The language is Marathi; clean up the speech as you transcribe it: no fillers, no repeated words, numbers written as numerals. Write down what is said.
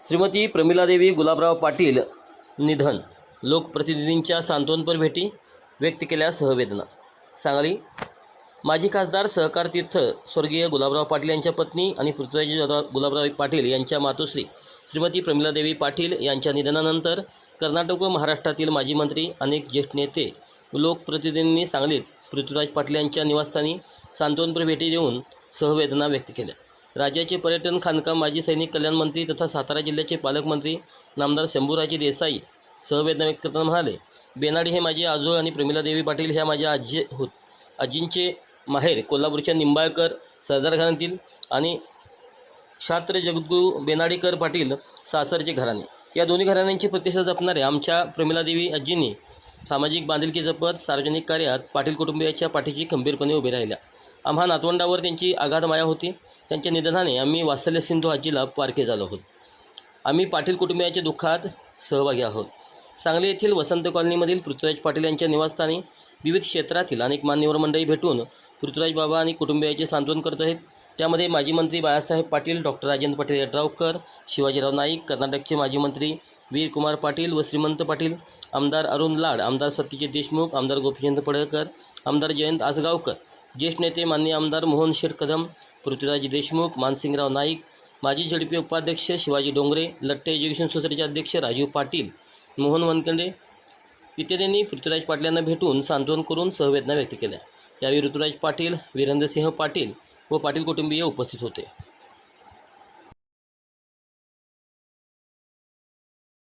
श्रीमती प्रमिलादेवी गुलाबराव पाटील निधन. लोकप्रतिनिधींच्या सांत्वनपर भेटी व्यक्त केल्या सहवेदना. सांगली. माजी खासदार सहकार तीर्थ स्वर्गीय गुलाबराव पाटील यांच्या पत्नी आणि पृथ्वीराज गुलाबराव पाटील यांच्या मातोश्री श्रीमती प्रमिलादेवी पाटील यांच्या निधनानंतर कर्नाटक व महाराष्ट्रातील माजी मंत्री, अनेक ज्येष्ठ नेते, लोकप्रतिनिधींनी सांगलीत पृथ्वीराज पाटील यांच्या निवासस्थानी सांत्वनपर भेटी देऊन सहवेदना व्यक्त केल्या. राज्याचे पर्यटन, खाणकाम, माजी सैनिक कल्याण मंत्री तथा सातारा जिल्ह्याचे पालकमंत्री नामदार शंभूराजे देसाई सहवेदना व्यक्त करताना म्हणाले, बेनाडी हे माझे आजोळ आणि प्रमिलादेवी पाटील ह्या माझ्या आजी होत. आजींचे माहेर कोल्हापूरच्या निंबाळकर सरदारघराण्यातील आणि क्षात्र जगद्गुरू बेनाडीकर पाटील सासरचे घराणे. या दोन्ही घराण्यांची प्रतिष्ठा जपणाऱ्या आमच्या प्रमिलादेवी आजींनी सामाजिक बांधिलकी जपत सार्वजनिक कार्यात पाटील कुटुंबियाच्या पाठीशी खंबीरपणे उभे राहिल्या. आम्हा नातवंडावर त्यांची आगाध माया होती. त्यांच्या निधनाने आम्ही वात्सल्य सिंधू आजीला पारखे झालो आहोत. आम्ही पाटील कुटुंबियाच्या दुःखात सहभागी आहोत. सांगली येथील वसंत कॉलनीमधील पृथ्वीराज पाटील यांच्या निवासस्थानी विविध क्षेत्रातील अनेक मान्यवर मंडळी भेटून पृथ्वीराज बाबा आणि कुटुंबियाचे सांत्वन करत आहेत. त्यामध्ये माजी मंत्री बाळासाहेब पाटील, डॉक्टर राजेंद्र पाटील यड्रावकर, शिवाजीराव नाईक, कर्नाटकचे माजी मंत्री वीरकुमार पाटील व श्रीमंत पाटील, आमदार अरुण लाड, आमदार सत्यजित देशमुख, आमदार गोपीचंद पडळकर, आमदार जयंत आसगावकर, ज्येष्ठ नेते माननीय आमदार मोहन शेठ कदम, पृथ्वीराज देशमुख, मानसिंगराव नाईक, माजी झडपी उपाध्यक्ष शिवाजी डोंगरे, लट्टे एज्युकेशन सोसायटीचे अध्यक्ष राजीव पाटील, मोहन वनखंडे इत्यादींनी पृथ्वीराज पाटील यांना भेटून सांत्वन करून सहवेदना व्यक्त केल्या. यावेळी ऋतुराज पाटील, वीरेंद्रसिंह पाटील व पाटील कुटुंबीय उपस्थित होते.